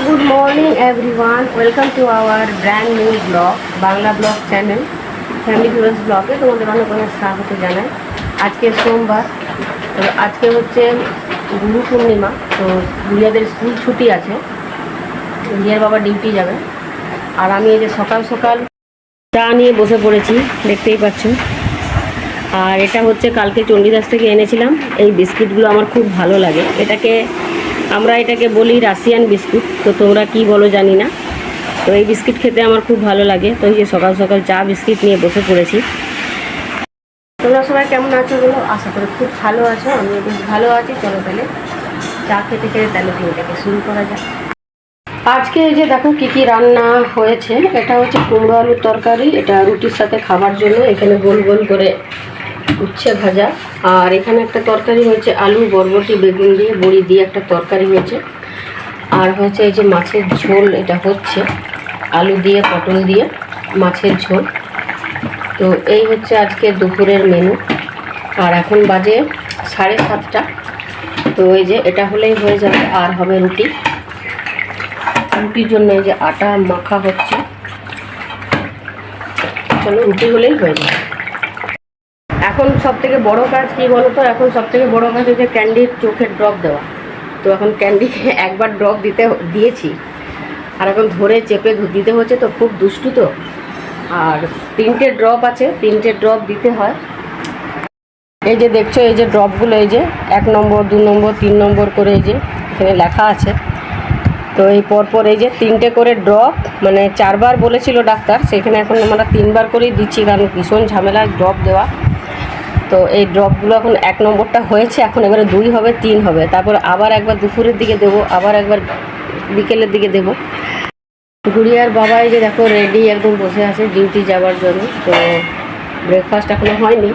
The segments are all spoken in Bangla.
Good morning everyone. Welcome to our brand new vlog, Bangla Vlog channel, Family Heroes Vlog এ তোমাদের অনেক অনেক স্বাগত জানাই। আজকে সোমবার, তো আজকে হচ্ছে গুরু পূর্ণিমা, তো গুড়িয়াদের স্কুল ছুটি আছে, গুড়িয়ার বাবা ডিউটি যাবে। আর আমি এই যে সকাল সকাল চা নিয়ে বসে পড়েছি, দেখতেই পাচ্ছ। আর এটা হচ্ছে কালকে চণ্ডীদাস থেকে এনেছিলাম। এই বিস্কিটগুলো আমার খুব ভালো লাগে। আমরা এটাকে বলি রাশিয়ান বিস্কুট, তো তোমরা কি বলো জানি না। তো এই বিস্কিট খেতে আমার খুব ভালো লাগে। তো এই যে সকাল সকাল চা বিস্কিট নিয়ে বসে পড়েছি। তোমরা সবাই কেমন আছো বলো? আশা করি খুব ভালো আছো, আমিও বেশ ভালো আছি। চলো তাহলে চা খেতে খেতে তাহলে দিনটাকে শুরু করা যায়। আজকে এই যে দেখো কী কী রান্না হয়েছে। এটা হচ্ছে কুমড়ো আলুর তরকারি, এটা রুটির সাথে খাবার জন্য। এখানে গোল গোল করে উচ্ছে ভাজা। আর এখানে একটা তরকারি হয়েছে আলু বরবটি বেগুন দিয়ে বড়ি দিয়ে একটা তরকারি হয়েছে। আর হয়েছে এই যে মাছের ঝোল, এটা হচ্ছে আলু দিয়ে পটল দিয়ে মাছের ঝোল। তো এই হচ্ছে আজকে দুপুরের মেনু। আর এখন বাজে 7:30। তো এই যে এটা হলেই হয়ে যাবে। আর হবে রুটি। রুটির জন্য এই যে আটা মাখা হচ্ছে। চলো রুটি হলেই হয়ে যাবে। এখন সবথেকে বড় কাজ কী বলো তো? এখন সবথেকে বড় কাজ হচ্ছে ক্যান্ডির চোখের ড্রপ দেওয়া। তো এখন ক্যান্ডিকে একবার ড্রপ দিয়েছি, আর এখন ধরে চেপে দিতে হচ্ছে। তো খুব দুষ্টু তো। আর 3টে ড্রপ আছে, 3টে ড্রপ দিতে হয়। এই যে দেখছো এই যে ড্রপগুলো, এই যে 1 নম্বর 2 নম্বর 3 নম্বর করে এই যে এখানে লেখা আছে। তো এই পরপর এই যে 3টে করে ড্রপ, মানে 4বার বলেছিল ডাক্তার, সেখানে এখন আমরা 3বার করেই দিচ্ছি, কারণ ভীষণ ঝামেলা ড্রপ দেওয়া। তো এই ড্রপগুলো এখন 1 নম্বরটা হয়েছে, এখন এবারে 2 হবে 3 হবে, তারপর আবার একবার দুপুরের দিকে দেবো, আবার একবার বিকেলের দিকে দেবো। গুড়িয়ার বাবা এই যে দেখো রেডি একদম বসে আছে ডিউটি যাওয়ার জন্য। তো ব্রেকফাস্ট এখনও হয়নি।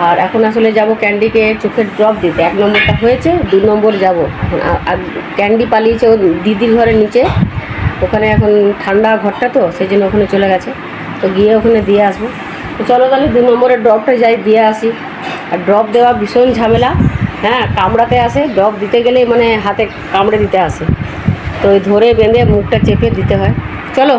আর এখন আসলে যাব ক্যান্ডিকে চোখের ড্রপ দিতে। 1 নম্বরটা হয়েছে, 2 নম্বর যাব এখন। আর ক্যান্ডি পালিয়েছে ও দিদির ঘরের নিচে, ওখানে এখন ঠান্ডা ঘরটা তো, সেই জন্য ওখানে চলে গেছে। তো গিয়ে ওখানে দিয়ে আসবো। তো চলো তাহলে 2 নম্বরের ড্রপটা যাই দিয়ে আসি। আর ড্রপ দেওয়া ভীষণ ঝামেলা, হ্যাঁ, কামড়াতে আসে। ড্রপ দিতে গেলেই মানে হাতে কামড়ে দিতে আসে। তো ওই ধরে বেঁধে মুখটা চেপে দিতে হয়। চলো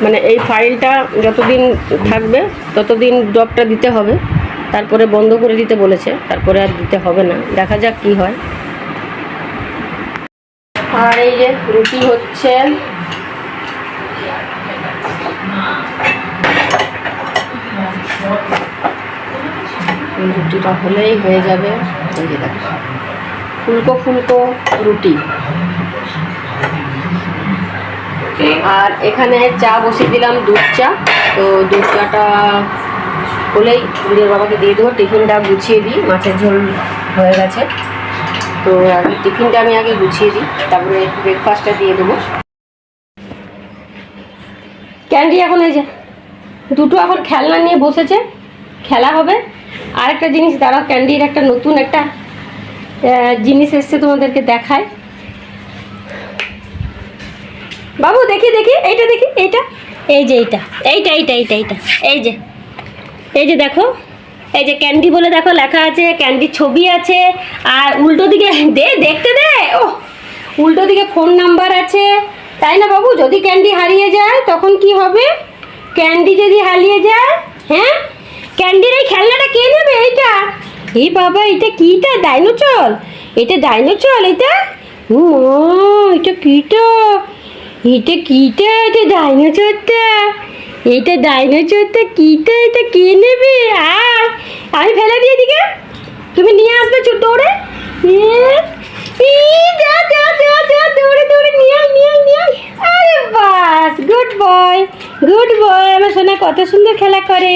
মানে এই ফাইলটা যতদিন থাকবে ততদিন ড্রপটা দিতে হবে, তারপরে বন্ধ করে দিতে বলেছে, তারপরে আর দিতে হবে না। দেখা যাক কি হয়। আর এই যে রুটি হচ্ছে, রুটিটা হলেই হয়ে যাবে। এই যে দেখো ফুলকো ফুলকো রুটি। আর এখানে চা বসিয়ে দিলাম, দুধ চা। তো দুধ চাটা হলেই গুড়িয়ার বাবাকে দিয়ে দেবো। টিফিনটা গুছিয়ে দিই, মাছের ঝোল হয়ে গেছে। তো আগে টিফিনটা আমি আগে গুছিয়ে দিই, তারপরে ব্রেকফাস্টটা দিয়ে দেবো। ক্যান্ডি এখন এই যে দুটো এখন খেলনা নিয়ে বসেছে, খেলা হবে। আর একটা জিনিস দাঁড়াও, ক্যান্ডির একটা নতুন একটা জিনিস এসছে, তোমাদেরকে দেখায়। বাবু দেখি দেখি এইটা, দেখি এইটা, এই যে এইটা এইটা এইটা এইটা এইটা এই যে দেখো, এই যে ক্যান্ডি বলে দেখো লেখা আছে, ক্যান্ডির ছবি আছে। আর উল্টো দিকে দেখতে দে, ও উল্টো দিকে ফোন নাম্বার আছে, তাই না বাবু? যদি ক্যান্ডি হারিয়ে যায় তখন কি হবে? ক্যান্ডি যদি হারিয়ে যায়, হ্যাঁ, ক্যান্ডির এই খেলনাটা কে নেবে? এইটা, এই বাবা এটা কিটা? ডাইনোসর? এটা ডাইনোসর? এটা এটা কিটা? এটা কিটা? এটা ডাইনোসরটা, এটা ডাইনোসরটা কিটা? এটা কে নেবে? আর আমি ফেলে দিয়ে দিকে, তুমি নিয়ে আসবে দৌড়ে। যা যা যা যা দৌড়ে দৌড়ে নিয়ে আয় নিয়ে আয় নিয়ে আয়। আরে বাস, গুড বয় গুড বয়। আমার সোনা কত সুন্দর খেলা করে,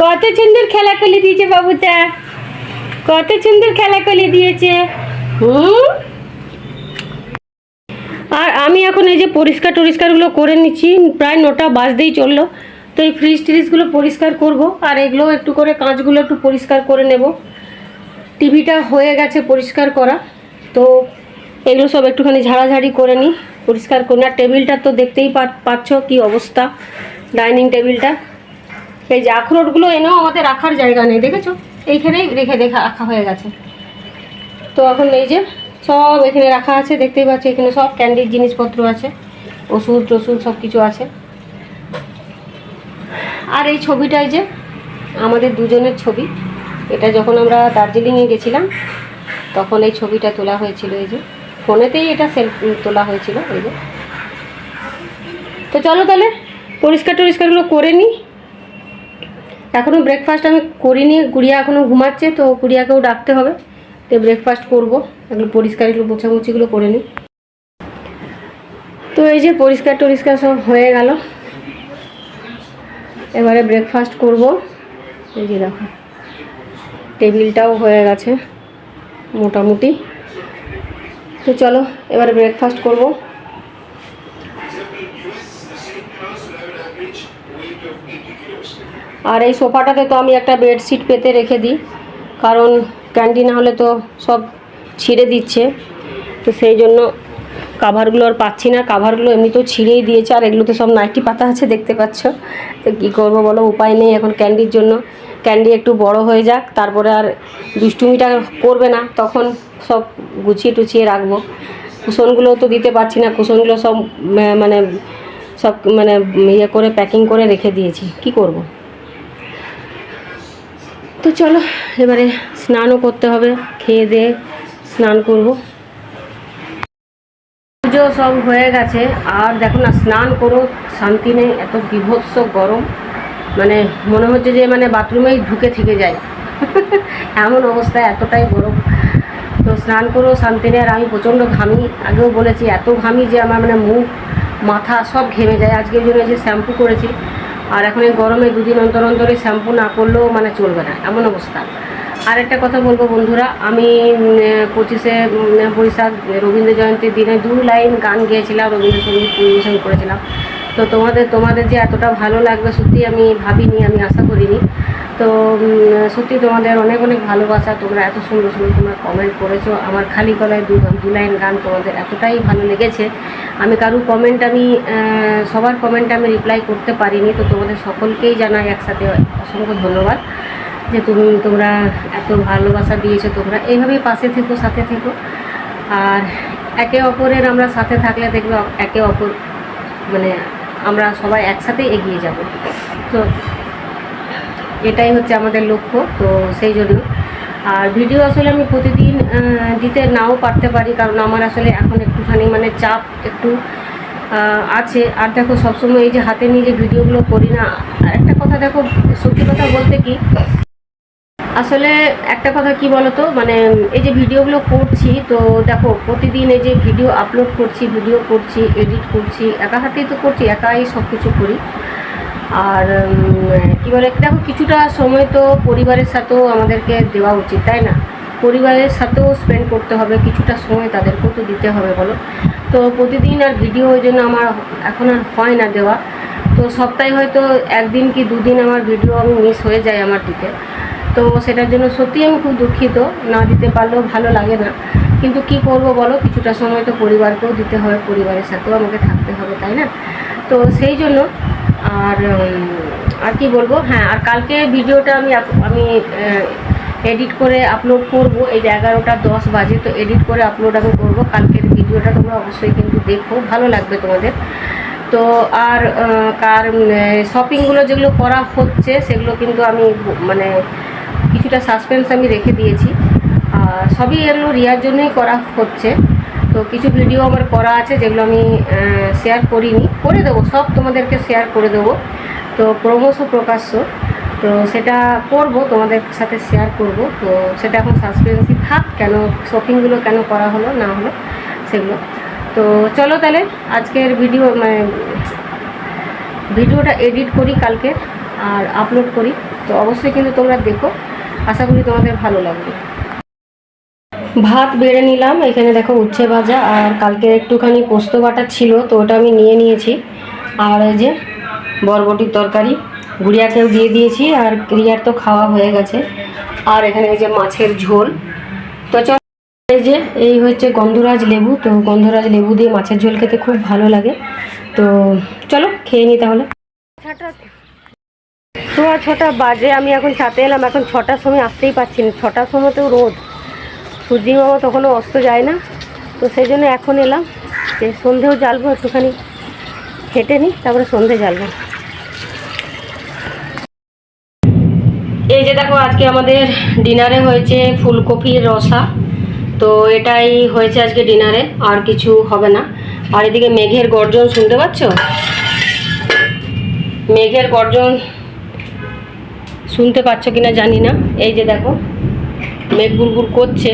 কত সুন্দর খেলা করে দিয়েছে বাবুটা, কত সুন্দর খেলা করে দিয়েছে। আর আমি এখন এই যে পরিষ্কারগুলো করে নিচ্ছি, প্রায় 9টা বাজতেই চললো। তো এই ফ্রিজগুলো পরিষ্কার করব। আর এগুলো একটু করে কাঁচগুলো একটু পরিষ্কার করে নেব। টিভিটা হয়ে গেছে পরিষ্কার করা, তো এগুলো সব একটুখানি ঝাড়াঝাড়ি করে নিই। পরিষ্কার করি না। টেবিলটা তো দেখতেই পাচ্ছ কি অবস্থা, ডাইনিং টেবিলটা। এই যে আখরোটগুলো এনেও আমাদের রাখার জায়গা নেই, দেখেছো, এইখানেই রেখে রাখা হয়ে গেছে। তো এখন এই যে সব এখানে রাখা আছে, দেখতেই পাচ্ছি এখানে সব ক্যান্ডির জিনিসপত্র আছে, ওষুধ টষুধ সব কিছু আছে। আর এই ছবিটাই যে আমাদের দুজনের ছবি, এটা যখন আমরা দার্জিলিংয়ে গেছিলাম তখন এই ছবিটা তোলা হয়েছিল। এই যে ফোনেতেই এটা তোলা হয়েছিল। এই যে তো চলো তাহলে পরিষ্কারগুলো করে নিই। এখনও ব্রেকফাস্ট আমি করিনি, গুড়িয়া এখনও ঘুমাচ্ছে, তো গুড়িয়াকেও ডাকতে হবে, তো ব্রেকফাস্ট করবো। এগুলো এগুলো মোছামুছিগুলো করে নিই। তো এই যে পরিষ্কার সব হয়ে গেল, এবারে ব্রেকফাস্ট করব। এই যে দেখো টেবিলটাও হয়ে গেছে মোটামুটি। তো চলো এবারে ব্রেকফাস্ট করব। আর এই সোফাটাতে তো আমি একটা বেডশিট পেতে রেখে দিই, কারণ ক্যান্ডি না হলে তো সব ছিঁড়ে দিচ্ছে, তো সেই জন্য কাভারগুলো আর পাচ্ছি না। কাভারগুলো এমনিতেও ছিঁড়েই দিয়েছে, আর এগুলোতে সব নাইটি পাতা আছে দেখতে পাচ্ছ। তো কী করবো বলো, উপায় নেই এখন ক্যান্ডির জন্য। ক্যান্ডি একটু বড় হয়ে যাক, তারপরে আর দুষ্টুমিটা করবে না, তখন সব গুছিয়ে টুছিয়ে রাখবো। কুশনগুলোও তো দিতে পারছি না, কুশনগুলো সব মানে ইয়ে করে প্যাকিং করে রেখে দিয়েছি, কি করব। তো চলো এবারে স্নানও করতে হবে, খেয়ে দিয়ে স্নান করবো। পুজো সব হয়ে গেছে, আর দেখো না স্নান করো শান্তি নেই, এত বিভৎস গরম, মানে মনে হচ্ছে যে মানে বাথরুমেই ঢুকে থেকে যায় এমন অবস্থায়, এতটাই গরম। তো স্নান করো শান্তি নেই। আর আমি প্রচণ্ড ঘামি, আগেও বলেছি এত ঘামি যে আমার মানে মুখ মাথা সব ঘেমে যায়। আজকের জন্য যে শ্যাম্পু করেছি, আর এখন এই গরমে দুদিন অন্তর অন্তরে শ্যাম্পু না করলেও মানে চলবে না, এমন অবস্থা। আর একটা কথা বলবো বন্ধুরা, আমি 25শে বৈশাখ রবীন্দ্র জয়ন্তীর দিনে 2 লাইন গান গেয়েছিলাম, রবীন্দ্রসঙ্গীত পরিবেশন করেছিলাম। তো তোমাদের যে এতটা ভালো লাগবে সত্যি আমি ভাবিনি, আমি আশা করিনি। তো সত্যি তোমাদের অনেক অনেক ভালোবাসা, তোমরা এত সুন্দর তোমরা কমেন্ট করেছো। আমার খালি গলায় 2 লাইন গান তোমাদের এতটাই ভালো লেগেছে। আমি কারো কমেন্ট সবার কমেন্ট আমি রিপ্লাই করতে পারিনি, তো তোমাদের সকলকেই জানাই একসাথে অসংখ্য ধন্যবাদ যে তোমরা এত ভালোবাসা দিয়েছো। তোমরা এইভাবেই পাশে থেকো, সাথে থেকো, আর একে অপরের আমরা সাথে থাকলে দেখবে একে অপর মানে আমরা সবাই একসাথে এগিয়ে যাব। তো এটাই হচ্ছে আমাদের লক্ষ্য, তো সেই জন্য। আর ভিডিও আসলে আমি প্রতিদিন দিতে নাও পারতে পারি, কারণ আমার আসলে এখন একটুখানি মানে চাপ একটু আছে। আর দেখো সবসময় এই যে হাতে নিয়ে যে ভিডিওগুলো করি না, আর একটা কথা দেখো, সত্যি কথা বলতে কি আসলে একটা কথা কি বলতো, মানে এই যে ভিডিওগুলো করছি, তো দেখো প্রতিদিন এই যে ভিডিও আপলোড করছি, ভিডিও করছি, এডিট করছি, একা হাতেই তো করছি, একাই সব কিছু করি। আর কী বলে দেখো, কিছুটা সময় তো পরিবারের সাথেও আমাদেরকে দেওয়া উচিত, তাই না? পরিবারের সাথেও স্পেন্ড করতে হবে, কিছুটা সময় তাদেরকেও তো দিতে হবে বলো। তো প্রতিদিন আর ভিডিও ওই জন্য আমার এখন আর হয় না দেওয়া। তো সপ্তাহে হয়তো 1 দিন কি 2 দিন আমার ভিডিও আমি মিস হয়ে যায় আমার দিতে। তো সেটার জন্য সত্যিই আমি খুব দুঃখিত, না দিতে পারলেও ভালো লাগে না, কিন্তু কি করব বলো, কিছুটা সময় তো পরিবারকেও দিতে হবে, পরিবারের সাথেও আমাকে থাকতে হবে, তাই না? তো সেই জন্য আর কি বলবো, হ্যাঁ, আর কালকে ভিডিওটা আমি এডিট করে আপলোড করব। এই 11টা 10 বাজে, তো এডিট করে আপলোড আমি করব কালকের ভিডিওটা। তোমরা অবশ্যই কিন্তু দেখো, ভালো লাগবে তোমাদের। তো আর শপিংগুলো যেগুলো করা হচ্ছে সেগুলো কিন্তু আমি মানে কিছুটা সাসপেন্স আমি রেখে দিয়েছি। সবই এগুলো রিয়ার জন্যই করা হচ্ছে। তো কিছু ভিডিও আমার করা আছে যেগুলো আমি শেয়ার করিনি, করে দেবো, সব তোমাদেরকে শেয়ার করে দেবো। তো ক্রমশ প্রকাশ্য, তো সেটা করব, তোমাদের সাথে শেয়ার করব। তো সেটা এখন সাসপেন্সই থাক, কেন শপিংগুলো কেন করা হলো না হলো সেগুলো। তো চলো তাহলে আজকের ভিডিওটা এডিট করি কালকে আর আপলোড করি। তো অবশ্যই কিন্তু তোমরা দেখো, আশা করি তোমাদের ভালো লাগবে। ভাত বেড়ে নিলাম, এখানে দেখো উচ্ছে ভাজা, আর কালকে একটুখানি পোস্ত বাটা ছিল, তো ওটা আমি নিয়ে নিয়েছি। আর এই যে বরবটির তরকারি, গুড়িয়াকেও দিয়ে দিয়েছি, আর রিয়ার তো খাওয়া হয়ে গেছে। আর এখানে এই যে মাছের ঝোল। তো এই যে এই হচ্ছে গন্ধরাজ লেবু, তো গন্ধরাজ লেবু দিয়ে মাছের ঝোল খেতে খুব ভালো লাগে। তো চলো খেয়ে নিই তাহলে। 6:15 বাজে, আমি এখন ছাতে এলাম। এখন 6টার সময় আসতেই পারছি না, 6টার সময়তেও রোদ, সূর্যি মামা তখনও অস্ত যায় না। তো সেই জন্য এখন এলাম যে সন্ধেও জ্বালবো, একটুখানি হেঁটে নিই, তারপরে সন্ধে জ্বালবো। এই যে দেখো আজকে আমাদের ডিনারে হয়েছে ফুলকপির রসা, তো এটাই হয়েছে আজকে ডিনারে, আর কিছু হবে না। আর এদিকে মেঘের গর্জন শুনতে পাচ্ছ? মেঘের গর্জন শুনতে পাচ্ছ কিনা জানি না। এই যে দেখো মেঘ গুড়গুড় করছে,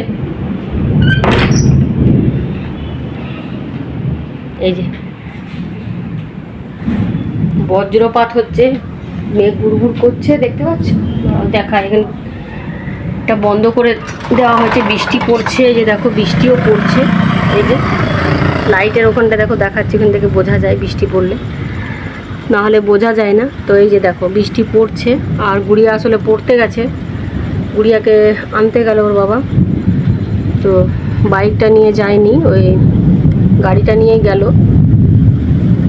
এই যে বজ্রপাত হচ্ছে, মেঘ গুড়গুড় করছে, দেখতে পাচ্ছ? দেখা এখানে এটা বন্ধ করে দেওয়া হয়েছে, বৃষ্টি পড়ছে, এই যে দেখো বৃষ্টিও পড়ছে। এই যে লাইটের ওখানটা দেখো দেখাচ্ছে, ওখান থেকে বোঝা যায় বৃষ্টি পড়লে, না হলে বোঝা যায় না। তো এই যে দেখো বৃষ্টি পড়ছে, আর গুড়িয়া আসলে পড়তে গেছে, গুড়িয়াকে আনতে গেল ওর বাবা। তো বাইকটা নিয়ে যায়নি, ওই গাড়িটা নিয়েই গেল,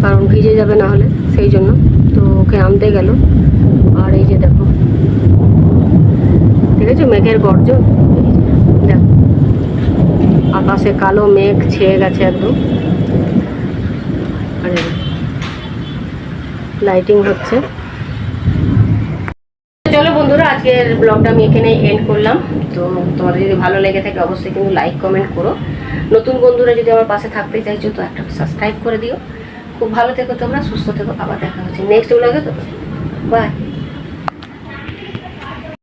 কারণ ভিজে যাবে না হলে, সেই জন্য। তো ওকে আনতে গেল। আর এই যে দেখো, ঠিক আছে, মেঘের গর্জন দেখো, আকাশে কালো মেঘ ছেয়ে গেছে একদম। আর লাইটিং হচ্ছে। চলো বন্ধুরা, আজকের ব্লগটা আমি এখানে এন্ড করলাম। তো তোমাদের যদি ভালো লেগে থাকে অবশ্যই কিন্তু লাইক কমেন্ট করো। নতুন বন্ধুরা যদি আমার পাশে থাকতে চাইছো তো একটা সাবস্ক্রাইব করে দিও। খুব ভালো থেকো তোমরা, সুস্থ থেকো, আবার দেখা হচ্ছে নেক্সট ব্লগে। তো বাই।